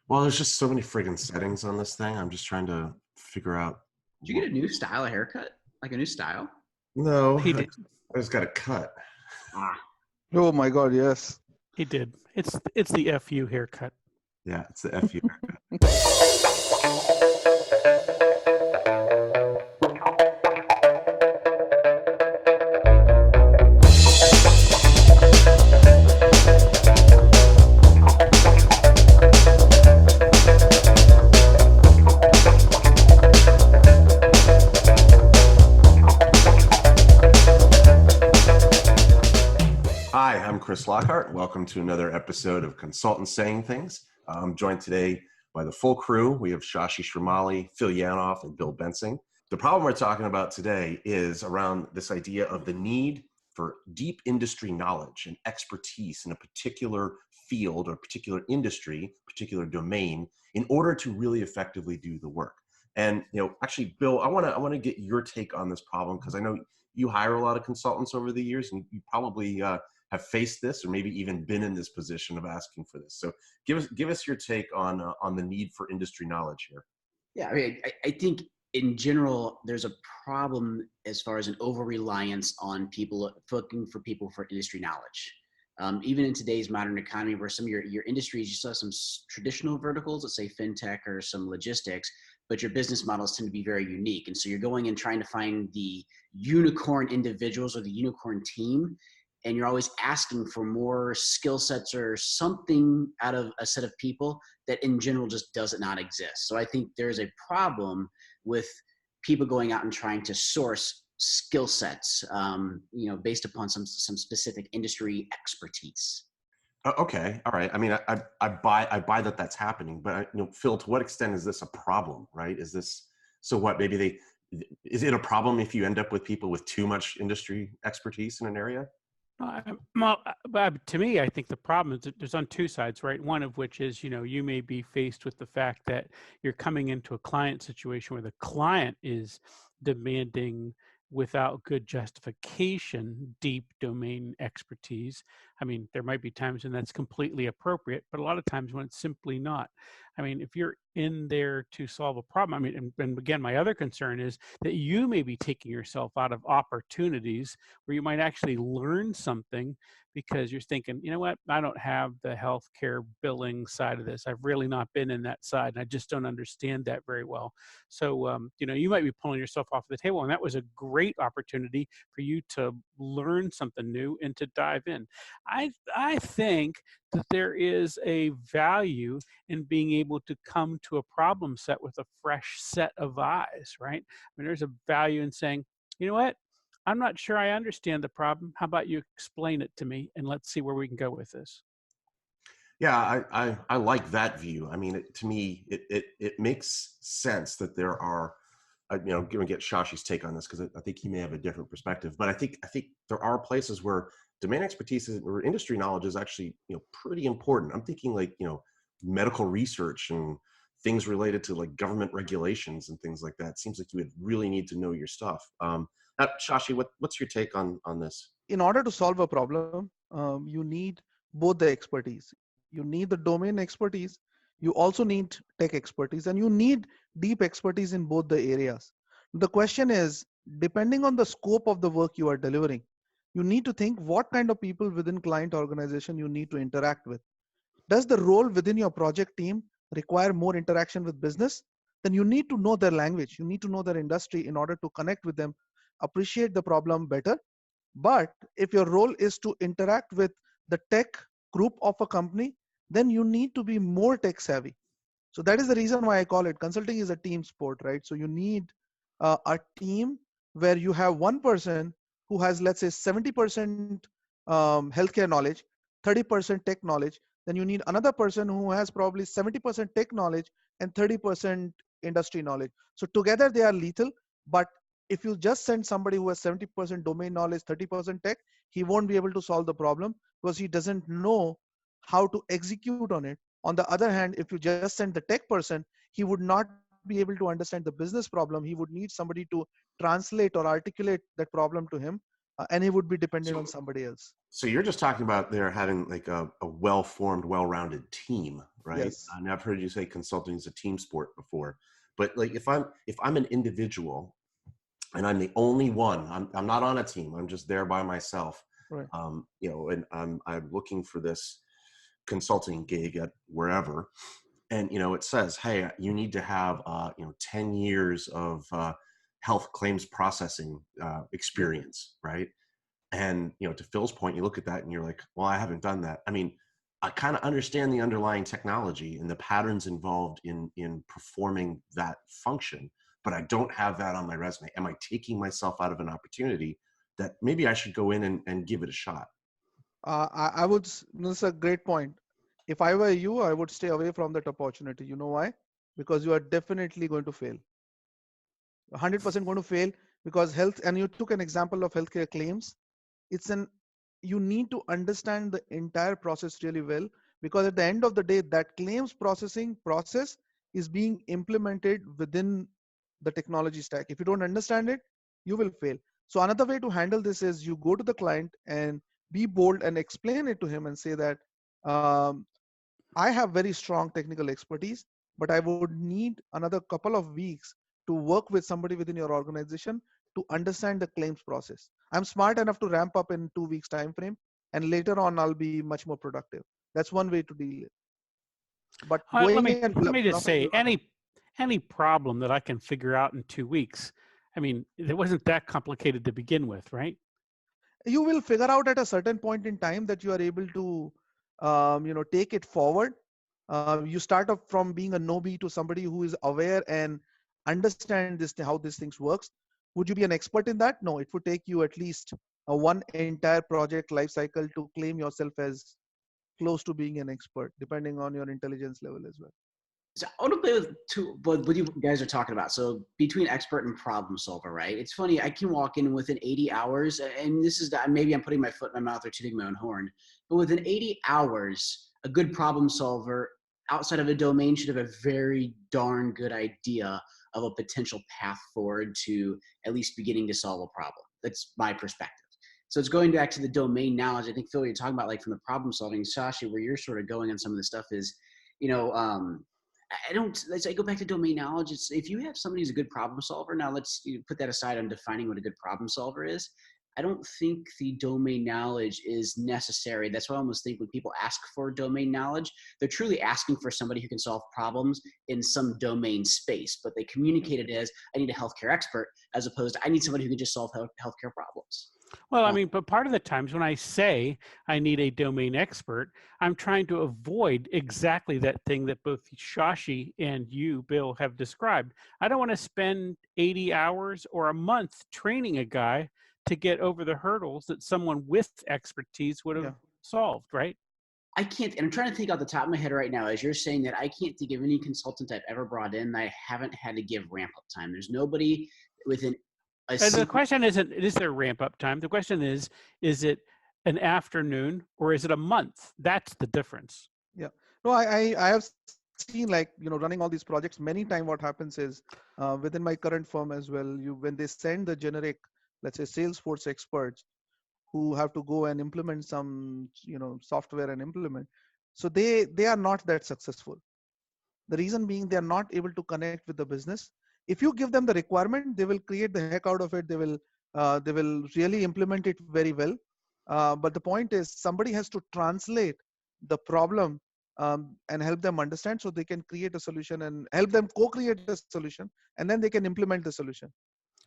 Well, there's just so many friggin' settings on this thing. I'm just trying to figure out Did you what. get a new style of haircut? Like a new style? No, He I did. I just got a cut. Ah, Oh my God, yes. He did. It's the FU haircut. Yeah, it's the FU. Hi, I'm Chris Lockhart. Welcome to another episode of Consultants Saying Things. I'm joined today by the full crew. We have Shashi Sharmali, Phil Yanoff, and Bill Bensing. The problem we're talking about today is around this idea of the need for deep industry knowledge and expertise in a particular field or particular industry, particular domain, in order to really effectively do the work. And actually, Bill, I want to get your take on this problem because I know you hire a lot of consultants over the years, and you probably have faced this or maybe even been in this position of asking for this. So give us your take on the need for industry knowledge here. yeah. I mean, I think in general, there's a problem as far as an over-reliance on people looking for people for industry knowledge. Even in today's modern economy, where some of your industries, you saw some traditional verticals, let's say fintech or some logistics, but your business models tend to be very unique. And so you're going and trying to find the unicorn individuals or the unicorn team, and you're always asking for more skill sets or something out of a set of people that in general just does not exist. So I think there's a problem with people going out and trying to source skill sets, based upon some specific industry expertise. Okay, all right. I mean, I buy that that's happening, but Phil, to what extent is this a problem? Right? Is this so? What maybe is it a problem if you end up with people with too much industry expertise in an area? But to me, I think the problem is that there's on two sides, right? One of which is, you may be faced with the fact that you're coming into a client situation where the client is demanding without good justification, deep domain expertise. I mean, there might be times when that's completely appropriate, but a lot of times when it's simply not. I mean, if you're in there to solve a problem, I mean, and again, my other concern is that you may be taking yourself out of opportunities where you might actually learn something because you're thinking, you know what, I don't have the healthcare billing side of this. I've really not been in that side, and I just don't understand that very well. So, you might be pulling yourself off the table, and that was a great opportunity for you to learn something new and to dive in. I think that there is a value in being able to come to a problem set with a fresh set of eyes, right? I mean, there's a value in saying, you know what, I'm not sure I understand the problem. How about you explain it to me and let's see where we can go with this? Yeah, I like that view. I mean, to me, it makes sense that there are, going to get Shashi's take on this because I think he may have a different perspective. But I think there are places where domain expertise or industry knowledge is actually pretty important. I'm thinking like medical research and things related to like government regulations and things like that. It seems like you would really need to know your stuff. Now, Shashi, what's your take on this? In order to solve a problem, you need both the expertise. You need the domain expertise. You also need tech expertise, and you need deep expertise in both the areas. The question is, depending on the scope of the work you are delivering, you need to think what kind of people within client organization you need to interact with. Does the role within your project team require more interaction with business? Then you need to know their language. You need to know their industry in order to connect with them, appreciate the problem better. But if your role is to interact with the tech group of a company, then you need to be more tech savvy. So that is the reason why I call it consulting is a team sport, right? So you need a team where you have one person who has, let's say, 70% healthcare knowledge, 30% tech knowledge. Then you need another person who has probably 70% tech knowledge and 30% industry knowledge. So together they are lethal. But if you just send somebody who has 70% domain knowledge, 30% tech, he won't be able to solve the problem because he doesn't know how to execute on it. On the other hand, if you just send the tech person, he would not be able to understand the business problem. He would need somebody to translate or articulate that problem to him, and he would be dependent on somebody else. So you're just talking about there having like a well-formed, well-rounded team right? Yes. And I've heard you say consulting is a team sport before, but like if I'm an individual and I'm the only one, I'm not on a team, I'm just there by myself, Right. and I'm looking for this consulting gig at wherever, and it says, hey, you need to have 10 years of health claims processing Right. experience, right? And to Phil's point, you look at that and you're like, well, I haven't done that. I mean, I kind of understand the underlying technology and the patterns involved in performing that function, but I don't have that on my resume. Am I taking myself out of an opportunity that maybe I should go in and give it a shot? I would. This is a great point. If I were you, I would stay away from that opportunity. You know why? Because you are definitely going to fail. 100% going to fail, because health. And you took an example of healthcare claims. It's an You need to understand the entire process really well, because at the end of the day, that claims processing process is being implemented within the technology stack. If you don't understand it, you will fail. So another way to handle this is you go to the client and be bold and explain it to him and say that, um, I have very strong technical expertise, but I would need another couple of weeks to work with somebody within your organization to understand the claims process. I'm smart enough to ramp up in 2 weeks time frame, and later on I'll be much more productive. That's one way to deal it. But Let going me and let me just bluffing say, will not help. any problem that I can figure out in 2 weeks. I mean, it wasn't that complicated to begin with, right? You will figure out at a certain point in time that you are able to take it forward. You start up from being a newbie to somebody who is aware and understand this, how these things works. Would you be an expert in that? No, it would take you at least one entire project life cycle to claim yourself as close to being an expert, depending on your intelligence level as well. So I want to play with what you guys are talking about. So between expert and problem solver, right? It's funny. I can walk in within 80 hours, and this is maybe I'm putting my foot in my mouth or tooting my own horn, but within 80 hours, a good problem solver outside of a domain should have a very darn good idea of a potential path forward to at least beginning to solve a problem. That's my perspective. So it's going back to the domain knowledge. I think, Phil, you're talking about like from the problem solving, Shashi, where you're sort of going on some of the stuff is, you know, I don't, let's say, go back to domain knowledge. It's if you have somebody who's a good problem solver, now let's put that aside on defining what a good problem solver is. I don't think the domain knowledge is necessary. That's why I almost think when people ask for domain knowledge, they're truly asking for somebody who can solve problems in some domain space, but they communicate it as, I need a healthcare expert, as opposed to, I need somebody who can just solve healthcare problems. Well, I mean, but part of the times when I say I need a domain expert, I'm trying to avoid exactly that thing that both Shashi and you, Bill, have described. I don't want to spend 80 hours or a month training a guy to get over the hurdles that someone with expertise would have Yeah. solved, right? I can't, and I'm trying to think off the top of my head right now, as you're saying that, I can't think of any consultant I've ever brought in that I haven't had to give ramp up time. There's nobody within a And the single. question isn't, is there ramp up time? The question is it an afternoon or is it a month? That's the difference. Yeah. No, I have seen, like, running all these projects many times. What happens is, within my current firm as well, when they send the generic, let's say, Salesforce experts who have to go and implement some software and implement, so they are not that successful. The reason being, they are not able to connect with the business. If you give them the requirement, they will create the heck out of it. They will really implement it very well. But the point is, somebody has to translate the problem, and help them understand, so they can create a solution and help them co-create a solution, and then they can implement the solution.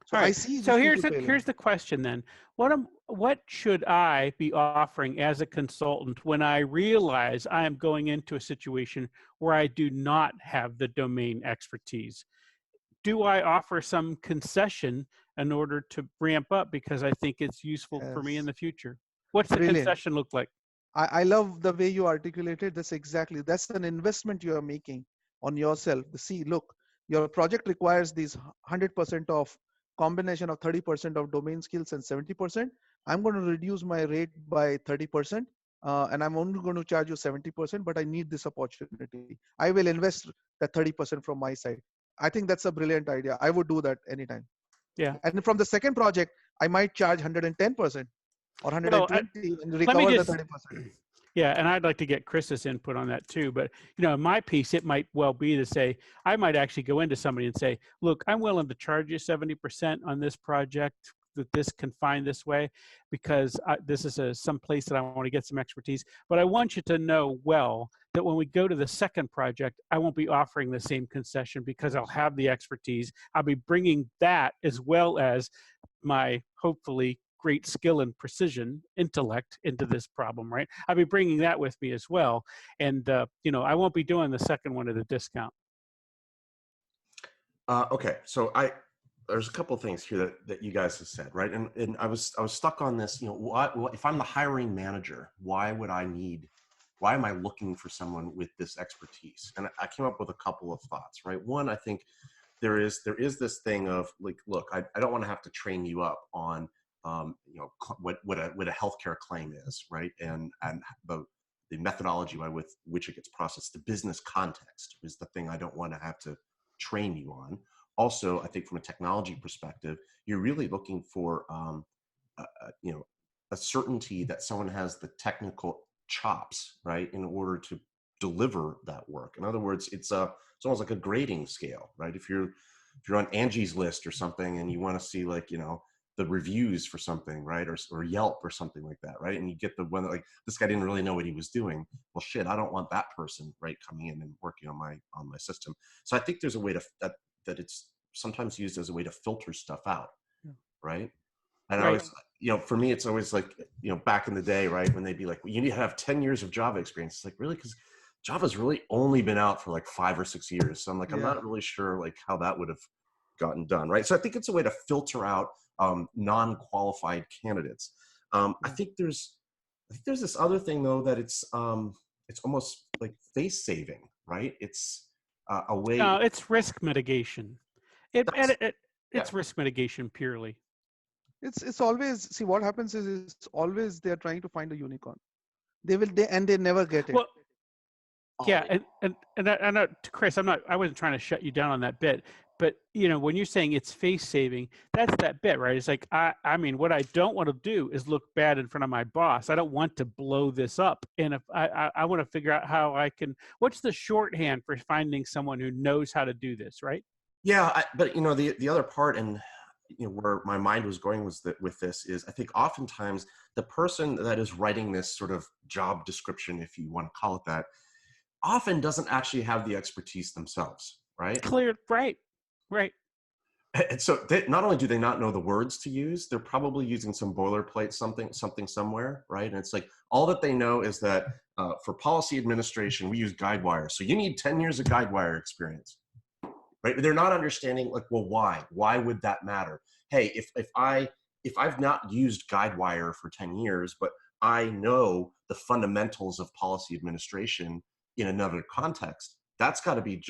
So All I right. see So these people failing. here's the question then. What should I be offering as a consultant when I realize I am going into a situation where I do not have the domain expertise? Do I offer some concession in order to ramp up because I think it's useful for me in Yes, the future? What's the brilliant. concession look like? I love the way you articulated this. Exactly. That's an investment you are making on yourself. See, look, your project requires these 100% of combination of 30% of domain skills and 70%. I'm going to reduce my rate by 30%, and I'm only going to charge you 70%, but I need this opportunity. I will invest that 30% from my side. I think that's a brilliant idea. I would do that anytime. Yeah. And from the second project, I might charge 110% or Well, 120 and let me recover the just 30%. Yeah, and I'd like to get Chris's input on that too. But in my piece, it might well be to say I might actually go into somebody and say, "Look, I'm willing to charge you 70% on this project that this can find this way, because this is some place that I want to get some expertise. But I want you to know well that when we go to the second project, I won't be offering the same concession because I'll have the expertise. I'll be bringing that as well as my hopefully great skill and precision intellect into this problem, right? I'll be bringing that with me as well. And, I won't be doing the second one at a discount." Okay, so there's a couple of things here that you guys have said, right? And I was stuck on this. If I'm the hiring manager, why am I looking for someone with this expertise? And I came up with a couple of thoughts, right? One, I think there is this thing of like, look, I don't want to have to train you up on what a healthcare claim is, right? And the methodology with which it gets processed, the business context is the thing I don't want to have to train you on. Also, I think from a technology perspective, you're really looking for a certainty that someone has the technical chops, right, in order to deliver that work. In other words, it's almost like a grading scale, right? If you're on Angie's List or something and you want to see like, the reviews for something, right? Or Yelp or something like that, right? And you get the one that like, this guy didn't really know what he was doing. Well, shit, I don't want that person, right, coming in and working on my system. So I think there's a way that it's sometimes used as a way to filter stuff out, right? And I Right. always, for me, it's always like, back in the day, right, when they'd be like, well, you need to have 10 years of Java experience. It's like, really? Because Java's really only been out for like 5 or 6 years. So I'm like, I'm not really sure like how that would have gotten done, right? So I think it's a way to filter out non-qualified candidates. I think there's this other thing though, that it's almost like face saving, right? It's a way. No, it's risk mitigation. It's Yeah. risk mitigation purely. It's always, see, what happens is it's always they're trying to find a unicorn. They never get it. Well, yeah, and Chris, I wasn't trying to shut you down on that bit, but when you're saying it's face saving, that's that bit, right? It's like I mean, what I don't want to do is look bad in front of my boss. I don't want to blow this up, and if I want to figure out how I can. What's the shorthand for finding someone who knows how to do this, right? Yeah, but the other part, and where my mind was going was that with this is, I think oftentimes the person that is writing this sort of job description, if you want to call it that, often doesn't actually have the expertise themselves, right? Clear, right. And so not only do they not know the words to use, they're probably using some boilerplate something somewhere, right? And it's like all that they know is that for policy administration, we use Guidewire. So you need 10 years of Guidewire experience, right? They're not understanding like, well, why? Why would that matter? Hey, if I've not used Guidewire for 10 years, but I know the fundamentals of policy administration in another context, that's got to be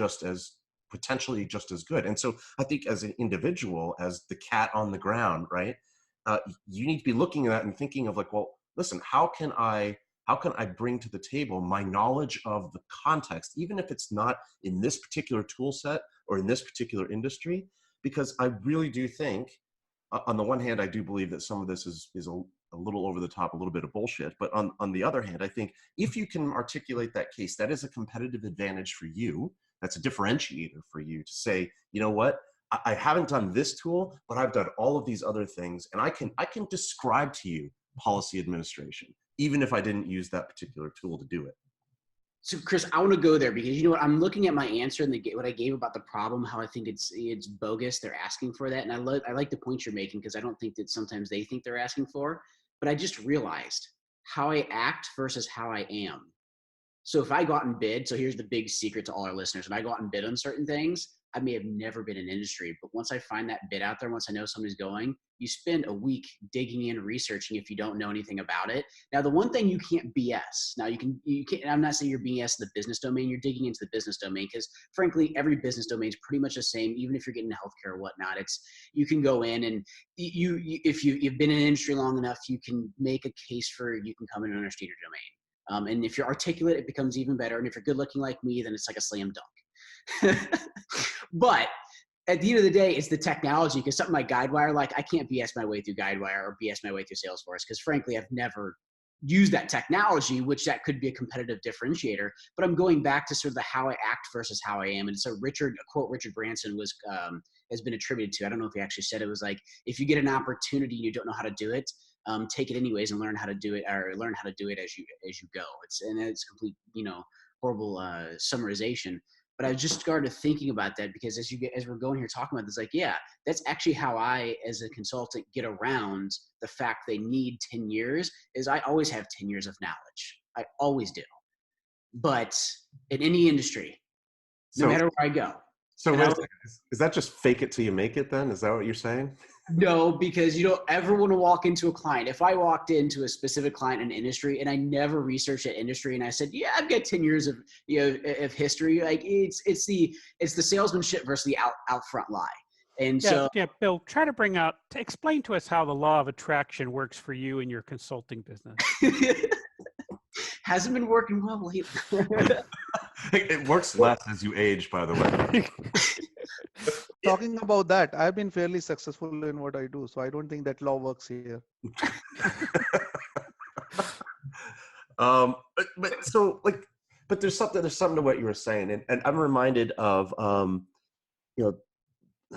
potentially just as good. And so I think as an individual, as the cat on the ground, right, you need to be looking at that and thinking of like, well, listen, how can I bring to the table my knowledge of the context, even if it's not in this particular tool set or in this particular industry? Because I really do think, on the one hand, I do believe that some of this is a little over the top, a little bit of bullshit. But on the other hand, I think if you can articulate that case, that is a competitive advantage for you. That's a differentiator for you to say, you know what, I haven't done this tool, but I've done all of these other things, and I can describe to you policy administration, even if I didn't use that particular tool to do it. So Chris, I want to go there because you know what, I'm looking at my answer and what I gave about the problem, how I think it's bogus. They're asking for that. And I like the point you're making, because I don't think that sometimes they think they're asking for, but I just realized how I act versus how I am. So if I go out and bid, so here's the big secret to all our listeners. When I go out and bid on certain things, I may have never been in industry, but once I find that bid out there, once I know somebody's going, you spend a week digging in, researching if you don't know anything about it. Now, the one thing you can't BS. Now you can, I'm not saying you're BS in the business domain, you're digging into the business domain, because frankly, every business domain is pretty much the same. Even if you're getting healthcare or whatnot, you can go in and if you've been in an industry long enough, you can make a case for, you can come in and understand your domain. And if you're articulate, it becomes even better. And if you're good looking like me, then it's like a slam dunk. But at the end of the day, it's the technology, because something like Guidewire, like I can't BS my way through Guidewire or BS my way through Salesforce, because frankly, I've never use that technology, which that could be a competitive differentiator. But I'm going back to sort of the how I act versus how I am. And so a quote Richard Branson was has been attributed to. I don't know if he actually said it, was like, if you get an opportunity and you don't know how to do it, take it anyways and learn how to do it, or learn how to do it as you go. It's complete, horrible summarization. But I just started thinking about that because as we're going here talking about this, like, yeah, that's actually how I, as a consultant, get around the fact they need 10 years. Is I always have 10 years of knowledge. I always do. But in any industry, no matter where I go. So is that just fake it till you make it then? Is that what you're saying? No, because you don't ever want to walk into a client. If I walked into a specific client in an industry and I never researched that industry and I said, yeah, I've got 10 years of, of history, like it's the salesmanship versus the out front lie. And Bill, try to explain to us how the law of attraction works for you in your consulting business. Hasn't been working well lately. It works less as you age, by the way. Talking about that, I've been fairly successful in what I do, so I don't think that law works here. But there's something to what you were saying, and I'm reminded of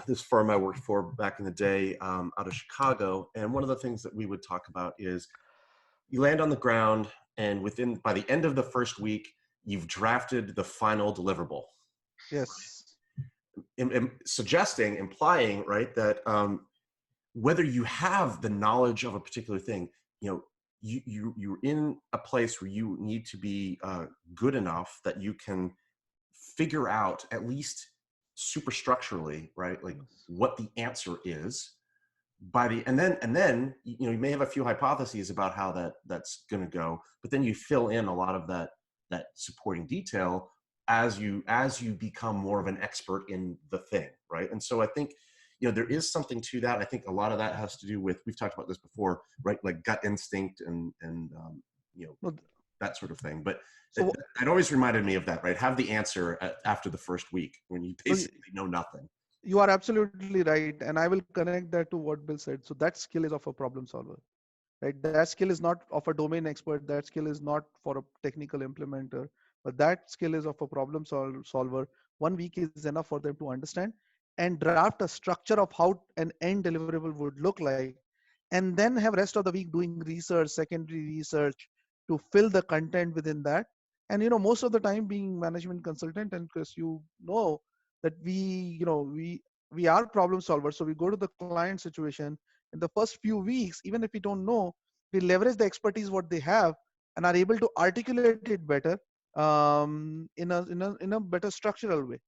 this firm I worked for back in the day out of Chicago, and one of the things that we would talk about is you land on the ground, and by the end of the first week, you've drafted the final deliverable. Yes. Implying, right, that whether you have the knowledge of a particular thing, you're in a place where you need to be good enough that you can figure out, at least superstructurally, right, like what the answer is and then you may have a few hypotheses about how that's going to go, but then you fill in a lot of that supporting detail as you become more of an expert in the thing, right? And so I think there is something to that. I think a lot of that has to do with, we've talked about this before, right, like gut instinct and that sort of thing. But it always reminded me of that, right? Have the answer after the first week when you basically know nothing. You are absolutely right, and I will connect that to what Bill said. So that skill is of a problem solver, right? That skill is not of a domain expert. That skill is not for a technical implementer, but that skill is of a problem solver. 1 week is enough for them to understand and draft a structure of how an end deliverable would look like, and then have rest of the week doing research, secondary research, to fill the content within that. And most of the time, being management consultant, and Chris, that we are problem solvers, so we go to the client situation in the first few weeks. Even if we don't know, we leverage the expertise what they have and are able to articulate it better, in a better structural way.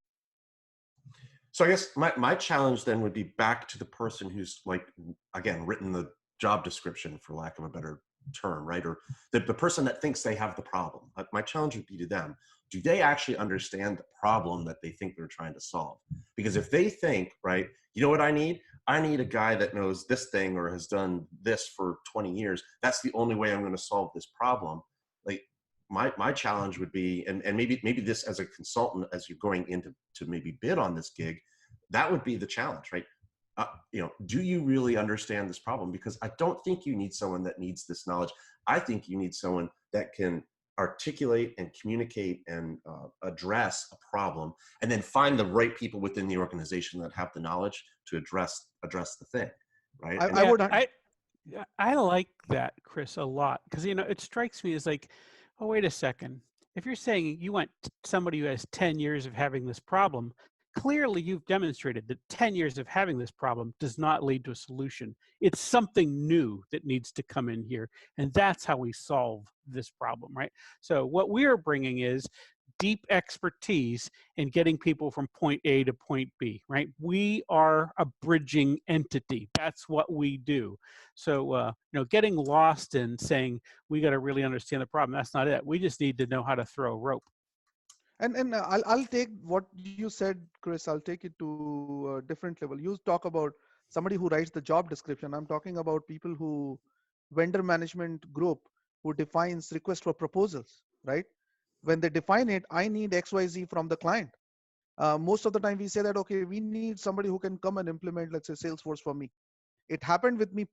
So I guess my challenge then would be back to the person who's, like, again, written the job description, for lack of a better term, right? Or the person that thinks they have the problem. My challenge would be to them. Do they actually understand the problem that they think they're trying to solve? Because if they think, right, you know what I need? I need a guy that knows this thing or has done this for 20 years. That's the only way I'm going to solve this problem. Like, my challenge would be, and maybe this as a consultant, as you're going into maybe bid on this gig, that would be the challenge, right? Do you really understand this problem? Because I don't think you need someone that needs this knowledge. I think you need someone that can articulate and communicate and address a problem, and then find the right people within the organization that have the knowledge to address the thing, right? I like that, Chris, a lot, because it strikes me as like, oh, wait a second. If you're saying you want somebody who has 10 years of having this problem, clearly you've demonstrated that 10 years of having this problem does not lead to a solution. It's something new that needs to come in here, and that's how we solve this problem, right? So what we're bringing is deep expertise in getting people from point A to point B, right? We are a bridging entity. That's what we do. So, getting lost in saying we got to really understand the problem, that's not it. We just need to know how to throw a rope. And I'll take what you said, Chris. I'll take it to a different level. You talk about somebody who writes the job description. I'm talking about people who vendor management group who defines request for proposals, right? When they define it, I need XYZ from the client. Most of the time we say that, okay, we need somebody who can come and implement, let's say, Salesforce for me. It happened with me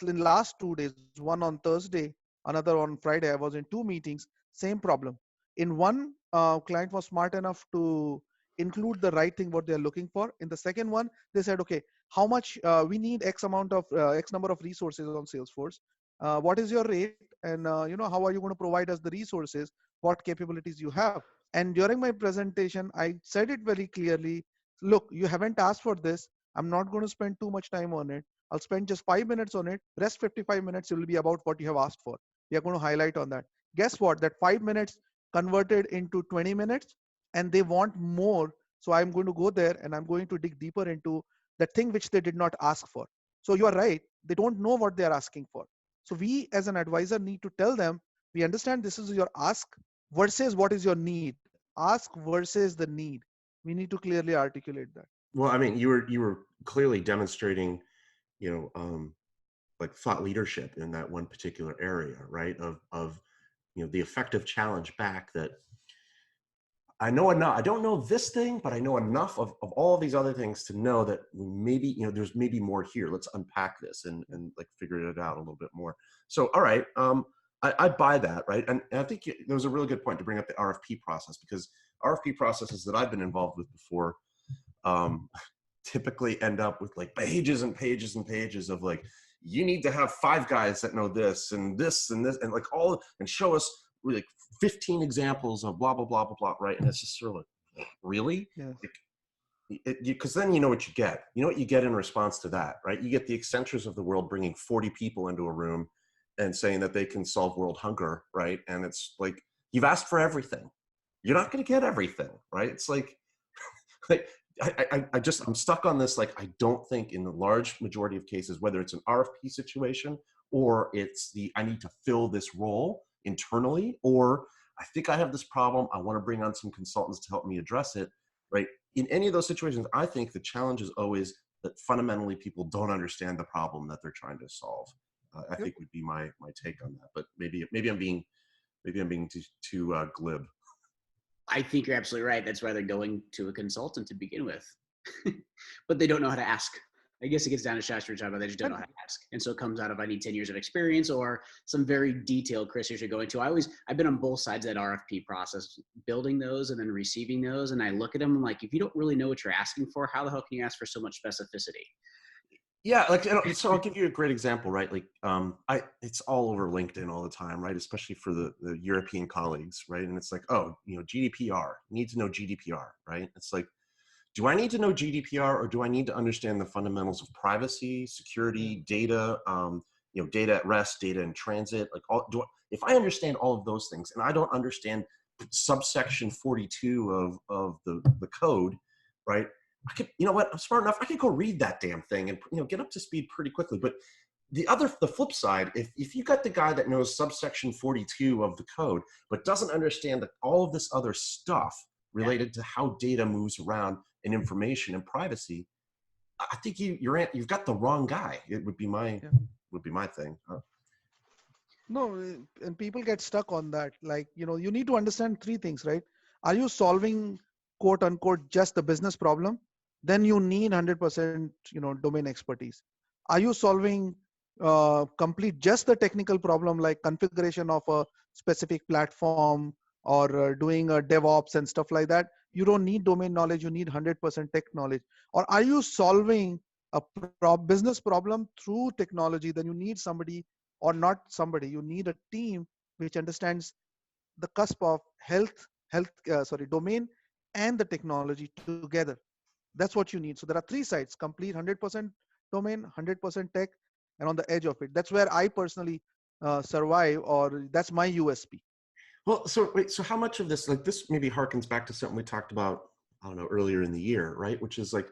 in last 2 days, one on Thursday. Another on Friday, I was in 2 meetings, same problem. In one, client was smart enough to include the right thing what they're looking for. In the second one, they said, okay, how much we need X amount of X number of resources on Salesforce. What is your rate? And how are you going to provide us the resources? What capabilities you have? And during my presentation, I said it very clearly. Look, you haven't asked for this. I'm not going to spend too much time on it. I'll spend just 5 minutes on it. Rest 55 minutes will be about what you have asked for. We are going to highlight on that. Guess what? That 5 minutes converted into 20 minutes, and they want more. So I'm going to go there and I'm going to dig deeper into the thing which they did not ask for. So you are right. They don't know what they are asking for. So we as an advisor need to tell them, we understand this is your ask versus what is your need. Ask versus the need. We need to clearly articulate that. Well, I mean, you were clearly demonstrating, you know, like thought leadership in that one particular area, right? Of the effective challenge back that I know enough. I don't know this thing, but I know enough of all of these other things to know that maybe, there's maybe more here. Let's unpack this and like figure it out a little bit more. So, all right. I buy that, right? And I think there was a really good point to bring up the RFP process, because RFP processes that I've been involved with before um, typically end up with like pages and pages and pages of like, you need to have 5 guys that know this and this and this and like all, and show us like 15 examples of blah, blah, blah, blah, blah, right? And it's just sort of like, really? Yes. Because then you know what you get. You know what you get in response to that, right? You get the Accentures of the world bringing 40 people into a room and saying that they can solve world hunger, right? And it's like, you've asked for everything. You're not going to get everything, right? It's like, like I'm stuck on this. Like, I don't think in the large majority of cases, whether it's an RFP situation or it's I need to fill this role internally, or I think I have this problem, I want to bring on some consultants to help me address it, right? In any of those situations, I think the challenge is always that fundamentally people don't understand the problem that they're trying to solve. I think would be my take on that. But maybe I'm being too glib. I think you're absolutely right. That's why they're going to a consultant to begin with, but they don't know how to ask. I guess it gets down to Shashi, we're talking about, they just don't know how to ask. And so it comes out of, I need 10 years of experience or some very detailed, Chris, you should go into. I've been on both sides of that RFP process, building those and then receiving those. And I look at them, I'm like, if you don't really know what you're asking for, how the hell can you ask for so much specificity? Yeah, like, so I'll give you a great example, right? Like, it's all over LinkedIn all the time, right? Especially for the European colleagues, right? And it's like, oh, GDPR, you need to know GDPR, right? It's like, do I need to know GDPR, or do I need to understand the fundamentals of privacy, security, data, data at rest, data in transit? Like, if I understand all of those things and I don't understand subsection 42 of the code, right? I could, I'm smart enough, I could go read that damn thing and, get up to speed pretty quickly. But the flip side, if you got the guy that knows subsection 42 of the code, but doesn't understand all of this other stuff related to how data moves around and information and privacy, I think you've got the wrong guy. It would be my thing. No, and people get stuck on that. Like, you need to understand 3 things, right? Are you solving quote unquote just the business problem? Then you need 100%, domain expertise. Are you solving complete just the technical problem, like configuration of a specific platform or doing a DevOps and stuff like that? You don't need domain knowledge. You need 100% tech knowledge. Or are you solving a business problem through technology? Then you need somebody, or not somebody, you need a team which understands the cusp of domain and the technology together. That's what you need. So there are 3 sides: complete 100% domain, 100% tech, and on the edge of it. That's where I personally survive, or that's my USP. Well, so wait, so how much of this, like, this maybe harkens back to something we talked about, I don't know, earlier in the year, right? Which is like,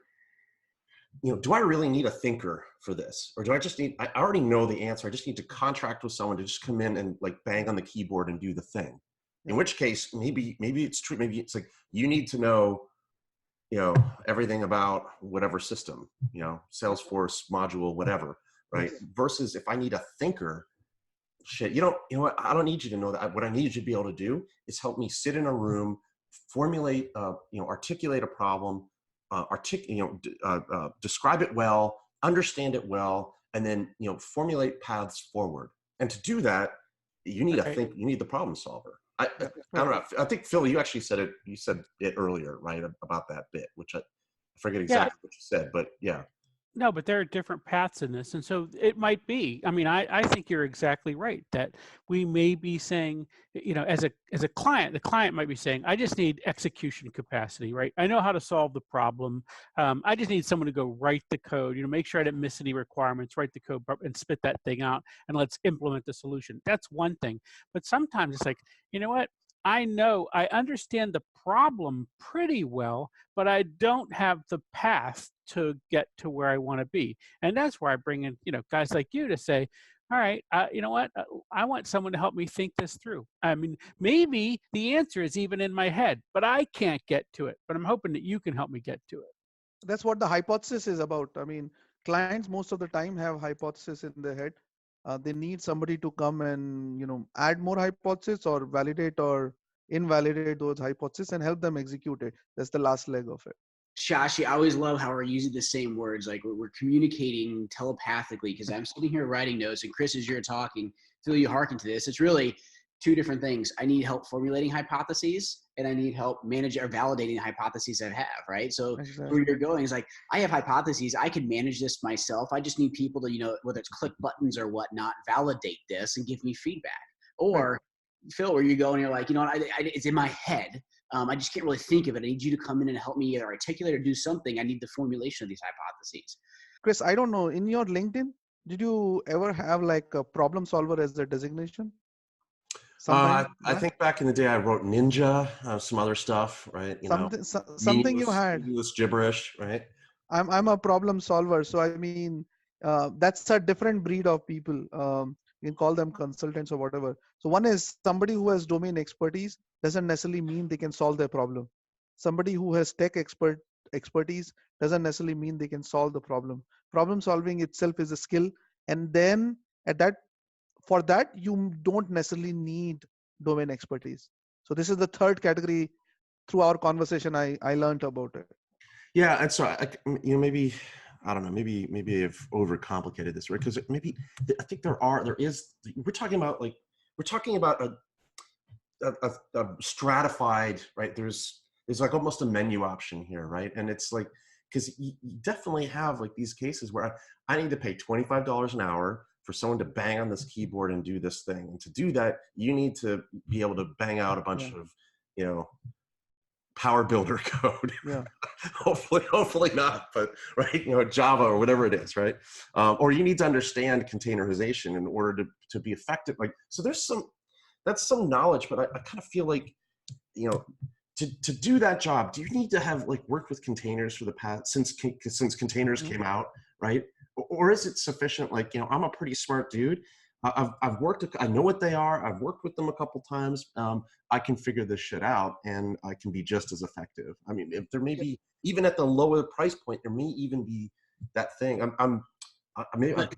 do I really need a thinker for this? Or do I I already know the answer. I just need to contract with someone to just come in and like bang on the keyboard and do the thing. In which case, maybe it's true. Maybe it's like, you need to know, everything about whatever system, Salesforce module, whatever, right? Versus if I need a thinker, shit, you know what? I don't need you to know that. What I need you to be able to do is help me sit in a room, formulate, articulate a problem, describe it well, understand it well, and then, formulate paths forward. And to do that, You need Right. you need the problem solver. I Yeah. don't know. I think Phil, you actually said it. You said it earlier, right, about that bit, which I forget Yeah. exactly what you said, but yeah. No, but there are different paths in this. And so it might be, I mean, I think you're exactly right that we may be saying, as a client, the client might be saying, I just need execution capacity, right? I know how to solve the problem. I just need someone to go write the code, make sure I didn't miss any requirements, write the code and spit that thing out and let's implement the solution. That's one thing. But sometimes it's like, you know what? I understand the problem pretty well, but I don't have the path to get to where I want to be. And that's where I bring in, guys like you to say, all right, you know what? I want someone to help me think this through. I mean, maybe the answer is even in my head, but I can't get to it. But I'm hoping that you can help me get to it. That's what the hypothesis is about. I mean, clients most of the time have hypothesis in their head. They need somebody to come and add more hypothesis or validate or invalidate those hypotheses and help them execute it. That's the last leg of it. Shashi, I always love how we're using the same words. Like we're communicating telepathically because I'm sitting here writing notes, and Chris, as you're talking, Phil, you hearken to this. It's really two different things. I need help formulating hypotheses, and I need help managing or validating the hypotheses I have. Right. So Exactly. where you're going is like, I have hypotheses. I can manage this myself. I just need people to, whether it's click buttons or whatnot, validate this and give me feedback. Or Right. Phil, where you go and you're like, it's in my head. I just can't really think of it. I need you to come in and help me either articulate or do something. I need the formulation of these hypotheses. Chris, I don't know. In your LinkedIn, did you ever have like a problem solver as a designation? Sometime I back? think back in the day, I wrote Ninja, some other stuff, right? Something you had. meaningless gibberish, right? I'm a problem solver, so I mean that's a different breed of people. You can call them consultants or whatever. So one is somebody who has domain expertise doesn't necessarily mean they can solve their problem. Somebody who has expertise doesn't necessarily mean they can solve the problem. Problem solving itself is a skill, and then at that for that you don't necessarily need domain expertise. So this is the third category. Through our conversation, I learned about it. Yeah, and so maybe I don't know, maybe I've overcomplicated this, right? Because maybe I think there is. We're talking about a stratified, right? There's like almost a menu option here, right? And it's like, because you definitely have like these cases where I need to pay $25 an hour for someone to bang on this keyboard and do this thing, and to do that you need to be able to bang out a bunch of power builder code. Yeah. hopefully not, but right, Java or whatever it is, right? Or you need to understand containerization in order to be effective. Like, so that's some knowledge, but I kind of feel like, to do that job, do you need to have like worked with containers for the past, since containers came out, right? Or is it sufficient? Like, I'm a pretty smart dude. I've worked, I know what they are. I've worked with them a couple times. I can figure this shit out and I can be just as effective. I mean, if there may be, even at the lower price point, there may even be that thing. I'm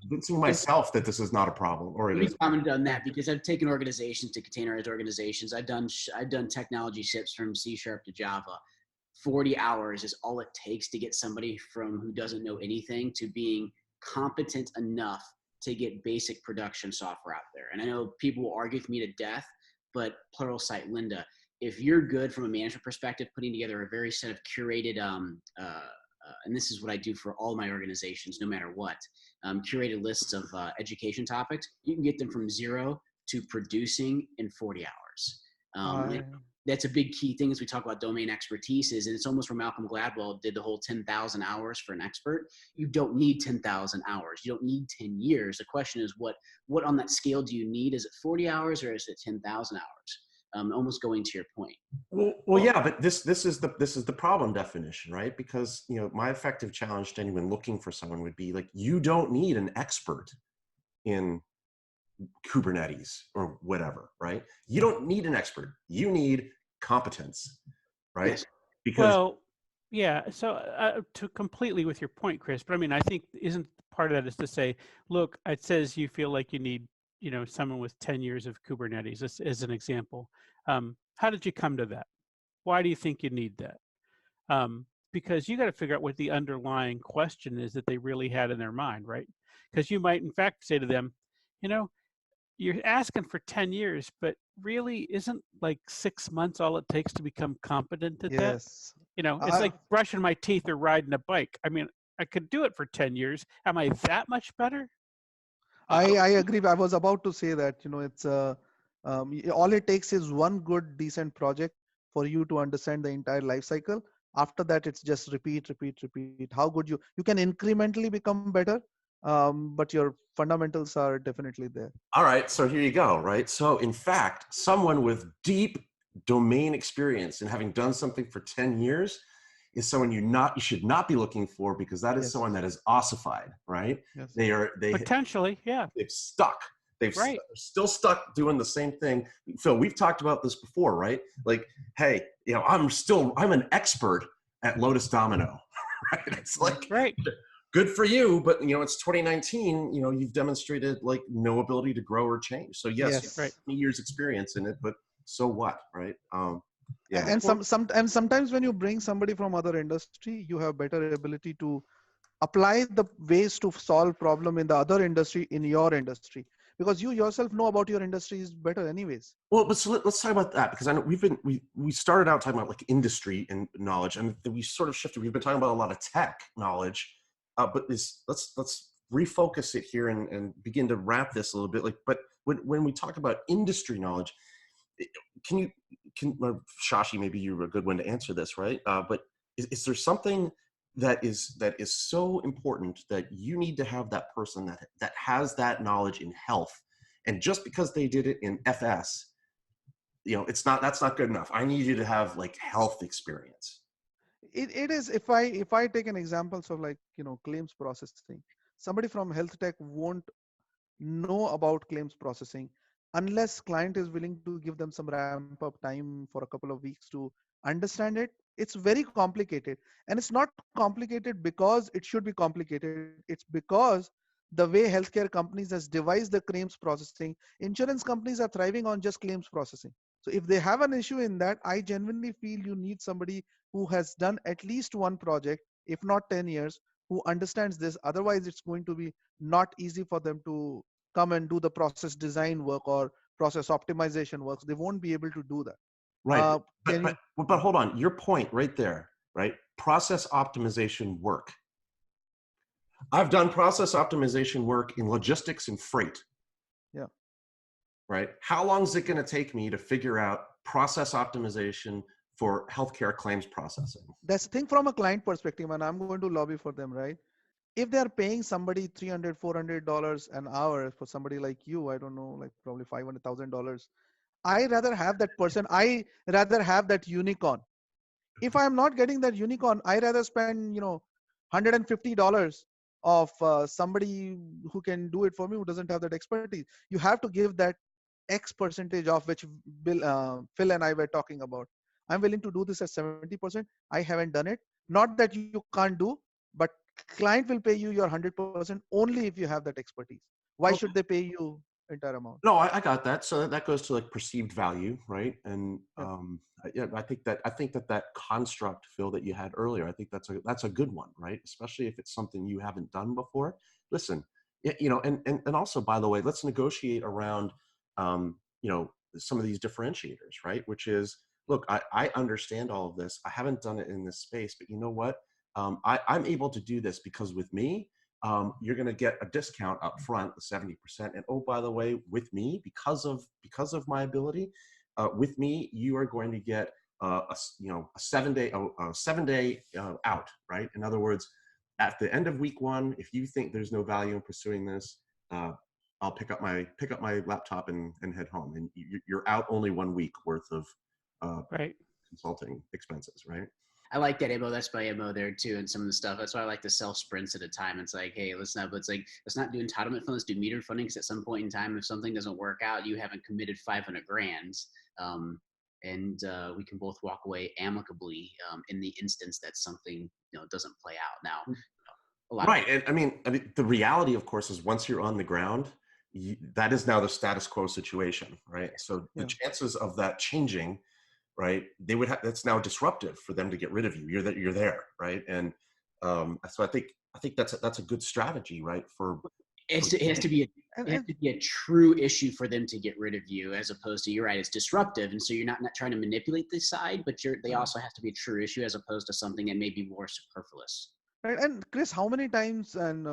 convincing myself that this is not a problem, or it Let me is. comment on that because I've taken organizations to containerized organizations. I've done technology shifts from C# to Java. 40 hours is all it takes to get somebody from who doesn't know anything to being competent enough to get basic production software out there. And I know people will argue with me to death, but Pluralsight, Linda, if you're good from a management perspective, putting together a very set of curated, and this is what I do for all my organizations, no matter what, curated lists of education topics, you can get them from 0 to producing in 40 hours. That's a big key thing as we talk about domain expertise is, and it's almost where Malcolm Gladwell did the whole 10,000 hours for an expert. You don't need 10,000 hours. You don't need 10 years. The question is what on that scale do you need? Is it 40 hours or is it 10,000 hours? Almost going to your point. Well, yeah, but this is the problem definition, right? Because my effective challenge to anyone looking for someone would be like, you don't need an expert in Kubernetes or whatever, right? You don't need an expert. You need competence, right? Yes. Because yeah, so to completely with your point, Chris, but I mean, I think isn't part of that is to say, look, it says you feel like you need, someone with 10 years of Kubernetes as an example. How did you come to that? Why do you think you need that? Because you got to figure out what the underlying question is that they really had in their mind, right? Because you might, in fact, say to them, you're asking for 10 years, but really isn't like 6 months all it takes to become competent at that? Yes. You know, it's I, like brushing my teeth or riding a bike. I mean, I could do it for 10 years. Am I that much better? I agree. I was about to say that, it's all it takes is one good, decent project for you to understand the entire life cycle. After that, it's just repeat, repeat, repeat. How good you can incrementally become better, but your fundamentals are definitely there. All right, so here you go, right? So in fact, someone with deep domain experience and having done something for 10 years is someone you should not be looking for, because that is Yes. someone that is ossified, right? Yes. Potentially, yeah. They've stuck. Right. They're still stuck doing the same thing. Phil, we've talked about this before, right? Like, hey, I'm an expert at Lotus Domino, right? It's like, Right. good for you, but it's 2019. You've demonstrated like no ability to grow or change. So yes, you Yes. have Right. 20 years experience in it, but so what, right? Yeah. And sometimes when you bring somebody from other industry, you have better ability to apply the ways to solve problem in the other industry in your industry, because you yourself know about your industries better anyways. Well, but so let's talk about that, because I know we started out talking about like industry and knowledge, and then we sort of shifted. We've been talking about a lot of tech knowledge, but let's refocus it here and begin to wrap this a little bit. Like, but when we talk about industry knowledge, Shashi, maybe you're a good one to answer this, right? But is there something that is so important that you need to have that person that has that knowledge in health, and just because they did it in FS, that's not good enough. I need you to have like health experience. It is, if I take an example of, like, claims processing, somebody from health tech won't know about claims processing unless client is willing to give them some ramp up time for a couple of weeks to understand it. It's very complicated, and it's not complicated because it should be complicated. It's because the way healthcare companies has devised the claims processing, insurance companies are thriving on just claims processing. So if they have an issue in that, I genuinely feel you need somebody who has done at least one project, if not 10 years, who understands this. Otherwise it's going to be not easy for them to come and do the process design work or process optimization works. They won't be able to do that. Right. Can you? But hold on, your point right there, right? Process optimization work. I've done process optimization work in logistics and freight. Yeah. Right. How long is it going to take me to figure out process optimization for healthcare claims processing? That's the thing from a client perspective, and I'm going to lobby for them, right? If they're paying somebody $300-400 an hour for somebody like you, I don't know, like probably $500,000, I rather have that person. I rather have that unicorn. If I'm not getting that unicorn, I rather spend $150 of somebody who can do it for me, who doesn't have that expertise. You have to give that X percentage of which Phil and I were talking about. I'm willing to do this at 70%. I haven't done it. Not that you can't do, but client will pay you your 100% only if you have that expertise. Why should they pay you entire amount? No, I got that. So that goes to like perceived value, right? And Yep. yeah, I think that construct, Phil, that you had earlier, I think that's a good one, right? Especially if it's something you haven't done before. Listen, and also, by the way, let's negotiate around some of these differentiators, right? Which is, look, I understand all of this. I haven't done it in this space, but you know what? I'm able to do this because with me, you're going to get a discount up front, the 70%. And oh, by the way, with me, because of my ability, with me, you are going to get a 7-day out, right? In other words, at the end of week 1, if you think there's no value in pursuing this, I'll pick up my laptop and head home, and you're out only 1 week worth of Right. consulting expenses, right? I like that MO. That's my MO there too, and some of the stuff. That's why I like to sell sprints at a time. It's like, hey, let's not do entitlement fund. Let's do metered funding. Because at some point in time, if something doesn't work out, you haven't committed 500 grand, and we can both walk away amicably in the instance that something doesn't play out. Now, a lot. Right, and I mean, the reality, of course, is once you're on the ground, that is now the status quo situation, right? So the chances of that changing, right, they would have, that's now disruptive for them to get rid of you. You're there, right? And so I think that's a good strategy, right? It has to be It has to be a true issue for them to get rid of you, as opposed to, you're right, it's disruptive. And so you're not trying to manipulate this side, but they also have to be a true issue as opposed to something that may be more superfluous. Right. And Chris, how many times, and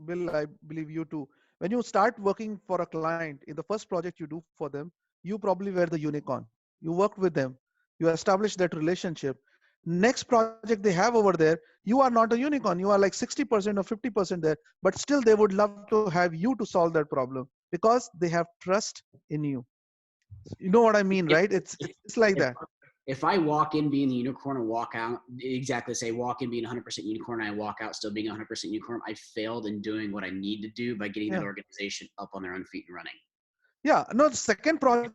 Bill, I believe you too, when you start working for a client, in the first project you do for them, you probably were the unicorn. You worked with them, you established that relationship. Next project they have over there, you are not a unicorn. You are like 60% or 50% there, but still they would love to have you to solve that problem because they have trust in you. You know what I mean, If, right? It's like if, that. if I walk in being the unicorn and walk out, exactly say walk in being 100% unicorn and I walk out still being 100% unicorn, I failed in doing what I need to do by getting that Yeah. organization up on their own feet and running. Yeah, no, the second project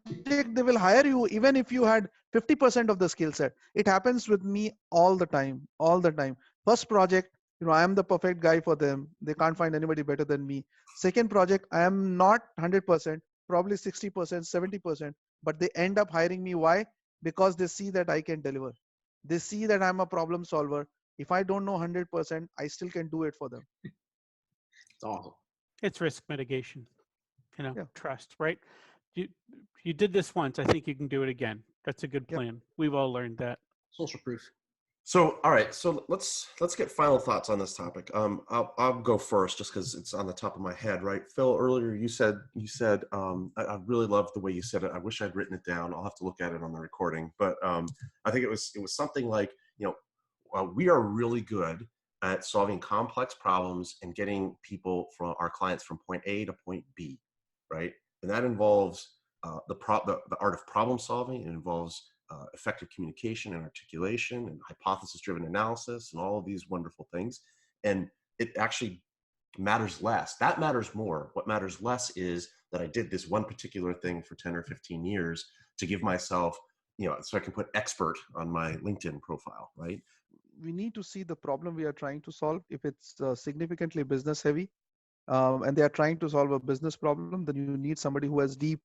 they will hire you even if you had 50% of the skill set. It happens with me all the time, all the time. First project, I am the perfect guy for them. They can't find anybody better than me. Second project, I am not 100%, probably 60%, 70%, but they end up hiring me. Why? Because they see that I can deliver. They see that I'm a problem solver. If I don't know 100%, I still can do it for them. It's awesome. It's risk mitigation, Yeah, trust, right? You you did this once. I think you can do it again. That's a good yeah. plan. We've all learned that. Social proof. So, all right. So let's get final thoughts on this topic. I'll go first just because it's on the top of my head, right? Phil, earlier you said I really love the way you said it. I wish I'd written it down. I'll have to look at it on the recording, but I think it was something like, we are really good at solving complex problems and getting people from our clients from point A to point B, right? And that involves the art of problem solving. It involves effective communication and articulation and hypothesis-driven analysis and all of these wonderful things. And it actually matters less. That matters more. What matters less is that I did this one particular thing for 10 or 15 years to give myself, so I can put expert on my LinkedIn profile, right? We need to see the problem we are trying to solve. If it's significantly business heavy, and they are trying to solve a business problem, then you need somebody who has deep,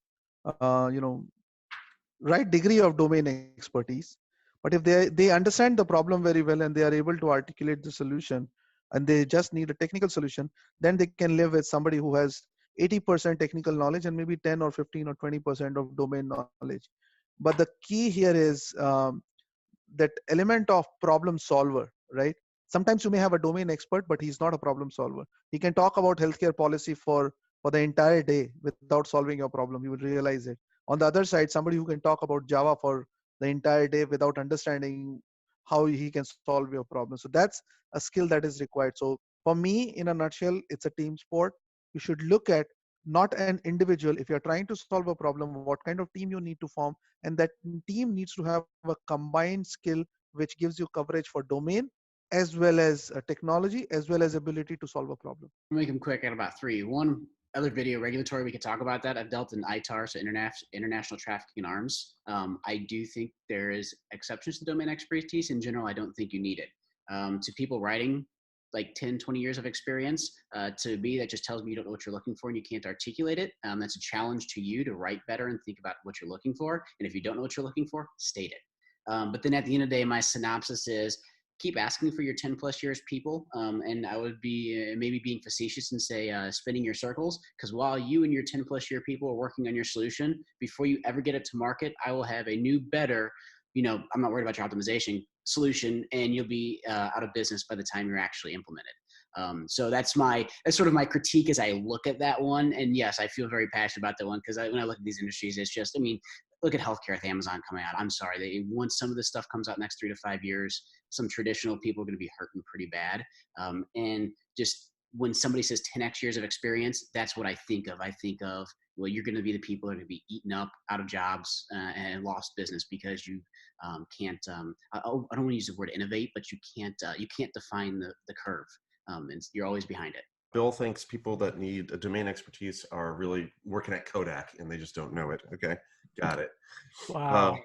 right degree of domain expertise. But if they understand the problem very well and they are able to articulate the solution, and they just need a technical solution, then they can live with somebody who has 80% technical knowledge and maybe 10 or 15 or 20% of domain knowledge. But the key here is that element of problem solver, right? Sometimes you may have a domain expert, but he's not a problem solver. He can talk about healthcare policy for the entire day without solving your problem. You will realize it. On the other side, somebody who can talk about Java for the entire day without understanding how he can solve your problem. So that's a skill that is required. So for me, in a nutshell, it's a team sport. You should look at not an individual. If you're trying to solve a problem, what kind of team you need to form, and that team needs to have a combined skill which gives you coverage for domain as well as technology as well as ability to solve a problem. I'll make them quick at about three. One, other video regulatory, we could talk about that. I've dealt in ITAR, so international trafficking in arms. I do think there is exceptions to domain expertise. In general, I don't think you need it. To people writing like 10, 20 years of experience, to me, that just tells me you don't know what you're looking for and you can't articulate it. That's a challenge to you to write better and think about what you're looking for. And if you don't know what you're looking for, state it. But then at the end of the day, my synopsis is keep asking for your 10 plus years people. And I would be maybe being facetious and say spinning your circles, because while you and your 10 plus year people are working on your solution, before you ever get it to market, I will have a new, better, I'm not worried about your optimization solution, and you'll be out of business by the time you're actually implemented. So that's sort of my critique as I look at that one. And yes, I feel very passionate about that one because when I look at these industries, it's just, look at healthcare with Amazon coming out. I'm sorry, once some of this stuff comes out next 3 to 5 years, some traditional people are going to be hurting pretty bad. And just when somebody says 10x years of experience, that's what I think of. I think of, well, you're going to be the people that are going to be eaten up, out of jobs, and lost business because you can't. I don't want to use the word innovate, but you can't define the curve, and you're always behind it. Bill thinks people that need a domain expertise are really working at Kodak and they just don't know it. Okay, got it. Wow.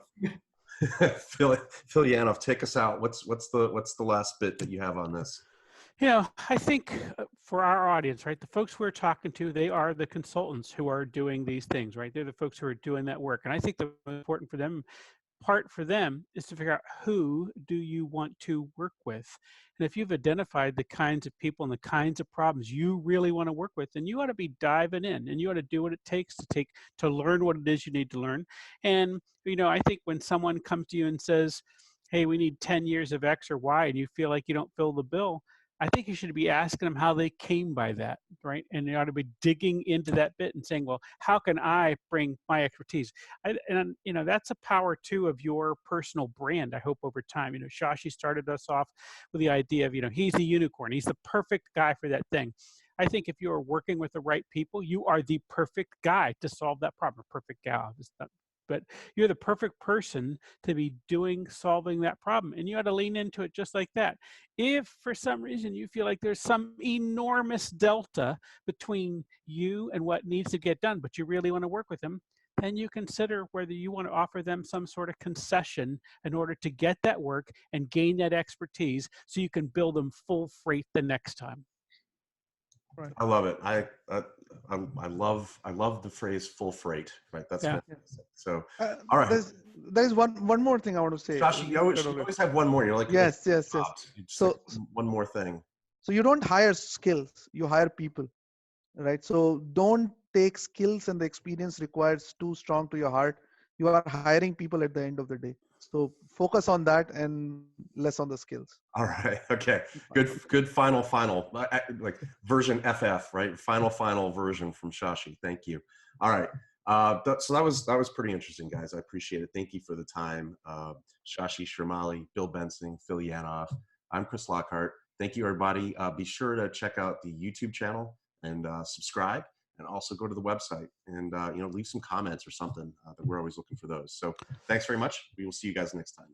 Phil Yanoff, take us out. What's the last bit that you have on this? I think for our audience, right, the folks we're talking to, they are the consultants who are doing these things, right? They're the folks who are doing that work. And I think the most important for them, part for them is to figure out who do you want to work with. And if you've identified the kinds of people and the kinds of problems you really want to work with, then you ought to be diving in, and you ought to do what it takes to learn what it is you need to learn. And I think when someone comes to you and says, hey, we need 10 years of X or Y, and you feel like you don't fill the bill, I think you should be asking them how they came by that, right? And you ought to be digging into that bit and saying, well, how can I bring my expertise? And that's a power too of your personal brand, I hope, over time. Shashi started us off with the idea of, he's the unicorn. He's the perfect guy for that thing. I think if you are working with the right people, you are the perfect guy to solve that problem. Perfect gal, but you're the perfect person to be solving that problem, and you ought to lean into it just like that. If for some reason you feel like there's some enormous delta between you and what needs to get done, but you really want to work with them, then you consider whether you want to offer them some sort of concession in order to get that work and gain that expertise so you can bill them full freight the next time. Right. I love it. I love the phrase "full freight." Right. That's fantastic. So, all right, There's one more thing I want to say. Josh, you always have one more. You're like, yes. So one more thing. So you don't hire skills, you hire people, right? So don't take skills and the experience required too strong to your heart. You are hiring people at the end of the day. So focus on that and less on the skills. All right. Okay. Good. Final. Like version FF, right? Final version from Shashi. Thank you. All right. So that was pretty interesting, guys. I appreciate it. Thank you for the time. Shashi Sharmali, Bill Benson, Phil Yanoff. I'm Chris Lockhart. Thank you, everybody. Be sure to check out the YouTube channel and subscribe, and also go to the website and leave some comments or something. That we're always looking for those. So thanks very much. We will see you guys next time.